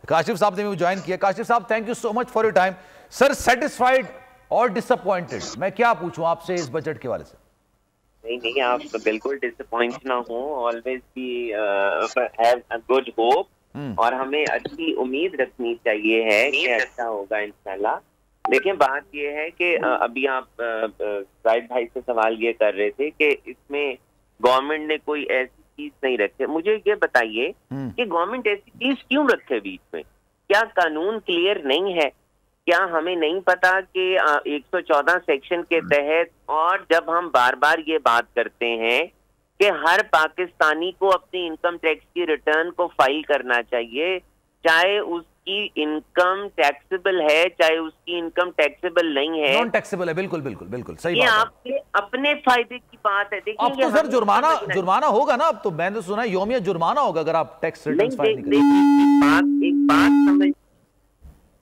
काशिफ साहब ने भी ज्वाइन किया। काशिफ साहब, thank you so much for your time. Sir, satisfied और डिसअपॉइंटेड, मैं क्या पूछूं आपसे इस बजट के वाले से? नहीं, आप बिल्कुल डिसअपॉइंट ना हो, always be have a good hope, और हमें अच्छी उम्मीद रखनी चाहिए है कि अच्छा होगा इंशाल्लाह। देखिए, बात ये है कि अभी आप जाहिद भाई से सवाल ये कर रहे थे कि इसमें गवर्नमेंट ने कोई ऐसी चीज नहीं रखी। मुझे ये बताइए कि गवर्नमेंट ऐसी चीज क्यों रखे बीच में? क्या कानून क्लियर नहीं है? क्या हमें नहीं पता कि 114 सेक्शन के तहत, और जब हम बार बार ये बात करते हैं कि हर पाकिस्तानी को अपनी इनकम टैक्स की रिटर्न को फाइल करना चाहिए, चाहे उसकी इनकम टैक्सेबल है चाहे उसकी इनकम टैक्सेबल नहीं है, नॉन टैक्सेबल है। बिल्कुल बिल्कुल बिल्कुल सही ये बात है। आपके अपने फायदे की बात है। देखिए, अब तो सर जुर्माना होगा ना? अब तो मैंने सुना है योमिया जुर्माना होगा अगर आप टैक्स रिटर्न फाइल नहीं करें।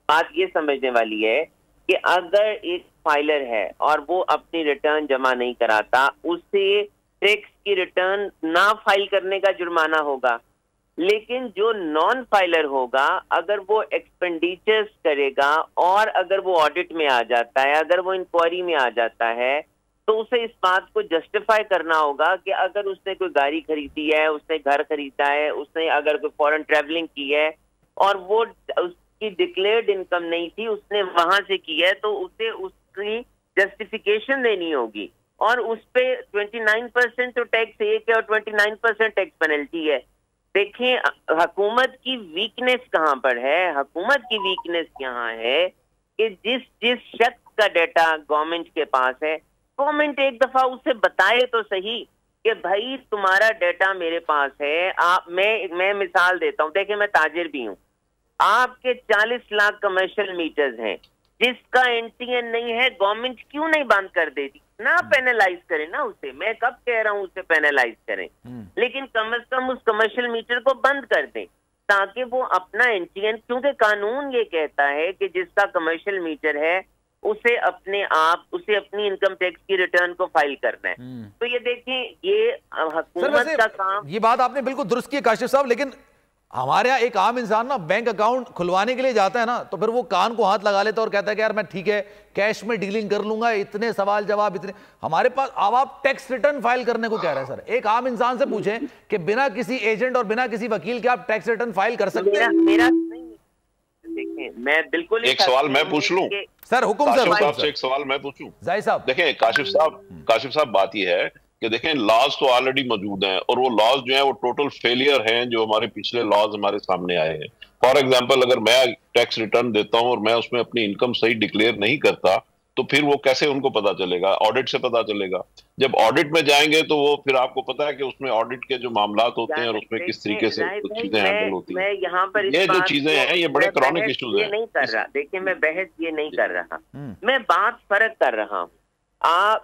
बात ये समझने वाली है कि अगर एक फाइलर है और वो अपनी रिटर्न जमा नहीं कराता, उसे टैक्स की रिटर्न ना फाइल करने का जुर्माना होगा। लेकिन जो नॉन फाइलर होगा, अगर वो एक्सपेंडिचर्स करेगा और अगर वो ऑडिट में आ जाता है, अगर वो इंक्वायरी में आ जाता है, तो उसे इस बात को जस्टिफाई करना होगा कि अगर उसने कोई गाड़ी खरीदी है, उसने घर खरीदा है, उसने अगर कोई फॉरेन ट्रैवलिंग की है और वो उसकी डिक्लेयर्ड इनकम नहीं थी, उसने वहां से की है, तो उसे उसकी जस्टिफिकेशन देनी होगी। और उस पे 29% तो टैक्स एक है और 29% टैक्स पेनल्टी है। देखिए, हुकूमत की वीकनेस कहां पर है? हुकूमत की वीकनेस यहाँ है कि जिस शख्स का डाटा गवर्नमेंट के पास है, गवर्नमेंट एक दफा उसे बताए तो सही कि भाई तुम्हारा डाटा मेरे पास है। मैं मिसाल देता हूँ, देखिए मैं ताजिर भी हूँ, आपके 40 लाख कमर्शियल मीटर्स हैं, जिसका एनटीएन नहीं है, गवर्नमेंट क्यों नहीं बंद कर देती? ना पेनलाइज करें ना उसे, मैं कब कह रहा हूं उसे पेनलाइज करें, लेकिन कम से कम उस कमर्शियल मीटर को बंद कर दें ताकि वो अपना एनटीएन, क्योंकि कानून ये कहता है कि जिसका कमर्शियल मीटर है उसे अपनी इनकम टैक्स की रिटर्न को फाइल करना है। तो ये देखें, ये हुकूमत का काम। ये बात आपने बिल्कुल दुरुस्त की काशिफ साहब, लेकिन हमारे यहाँ एक आम इंसान ना बैंक अकाउंट खुलवाने के लिए जाता है ना, तो फिर वो कान को हाथ लगा लेता है और कहता है कि यार मैं ठीक है कैश में डीलिंग कर लूंगा, इतने सवाल जवाब इतने हमारे पास। अब आप टैक्स रिटर्न फाइल करने को कह रहे हैं सर? एक आम इंसान से पूछें कि बिना किसी एजेंट और बिना किसी वकील के आप टैक्स रिटर्न फाइल कर सकते हैं? मेरा देखिए, मैं बिल्कुल एक सवाल मैं पूछ लूं सर? हुकुम सर, साहब से एक सवाल मैं पूछूं जाहिद साहब। देखें काशिफ साहब, बात यह है कि देखें लॉज तो ऑलरेडी मौजूद हैं, और वो लॉज जो है वो टोटल फेलियर हैं जो हमारे पिछले लॉज हमारे सामने आए हैं। फॉर एग्जांपल, अगर मैं टैक्स रिटर्न देता हूं और मैं उसमें अपनी इनकम सही डिक्लेयर नहीं करता, तो फिर वो कैसे उनको पता चलेगा? ऑडिट से पता चलेगा। जब ऑडिट में जाएंगे तो वो फिर आपको पता है कि उसमें ऑडिट के जो मामलात होते हैं और उसमें किस तरीके से चीजें हैंडल होती हैं। मैं यहाँ पर ये जो चीजें हैं ये बड़े क्रॉनिक इश्यूज हैं। नहीं कर रहा, देखिए मैं बहस ये नहीं कर रहा, मैं बात फर्क कर रहा हूँ।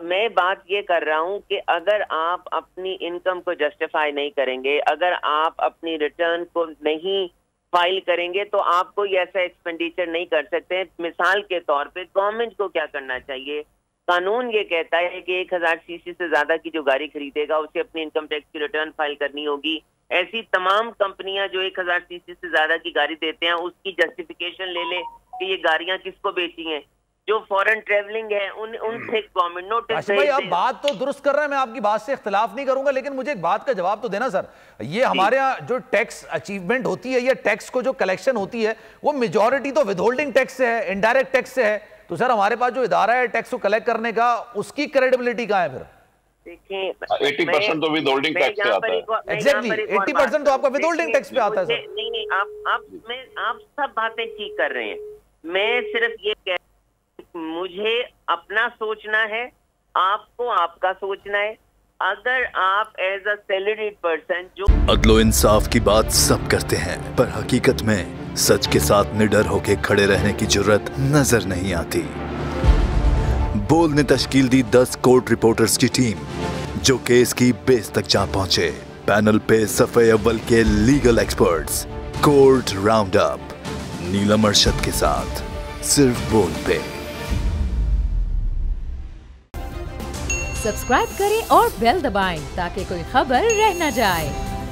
मैं बात ये कर रहा हूं कि अगर आप अपनी इनकम को जस्टिफाई नहीं करेंगे, अगर आप अपनी रिटर्न को नहीं फाइल करेंगे, तो आप कोई ऐसा एक्सपेंडिचर नहीं कर सकते। मिसाल के तौर पे गवर्नमेंट को क्या करना चाहिए? कानून ये कहता है कि 1000 सीसी से ज्यादा की जो गाड़ी खरीदेगा उसे अपनी इनकम टैक्स की रिटर्न फाइल करनी होगी। ऐसी तमाम कंपनियां जो 1000 सीसी से ज्यादा की गाड़ी देते हैं, उसकी जस्टिफिकेशन ले ले कि ये गाड़ियां किसको बेची हैं। जो फॉरेन ट्रेवलिंग है उनसे गवर्नमेंट नोटिस। भाई आप बात तो दुरुस्त कर रहे हैं, मैं आपकी बात से इख्तिलाफ नहीं करूंगा, लेकिन मुझे एक बात का जवाब तो देना सर। ये हमारे यहाँ जो टैक्स अचीवमेंट होती है, ये टैक्स को जो कलेक्शन होती है, वो मेजॉरिटी तो विदहोल्डिंग टैक्स से है, इनडायरेक्ट टैक्स से है। तो सर हमारे पास जो इदारा है टैक्स को कलेक्ट करने का, उसकी क्रेडिबिलिटी कहाँ है फिर? देखिए, 80% तो विदहोल्डिंग टैक्स पे आता है। एग्जैक्टली 80% तो आपका विदहोल्डिंग टैक्स पे आता है सर। नहीं, आप सब बातें ठीक कर रहे हैं। मैं सिर्फ ये कह, मुझे अपना सोचना है, आपको आपका सोचना है। अगर आप एज अ सैलरीड पर्सन जो अदलो इंसाफ की बात सब करते हैं, पर हकीकत में सच के साथ निडर होके खड़े रहने की जुर्रत नजर नहीं आती। बोल ने तश्कील दी 10 कोर्ट रिपोर्टर्स की टीम, जो केस की बेस तक जा पहुंचे। पैनल पे सफे अव्वल के legal experts, court round up Neelam Arshad के साथ, सिर्फ बोल पे। सब्सक्राइब करें और बेल दबाएं ताकि कोई खबर रह न जाए।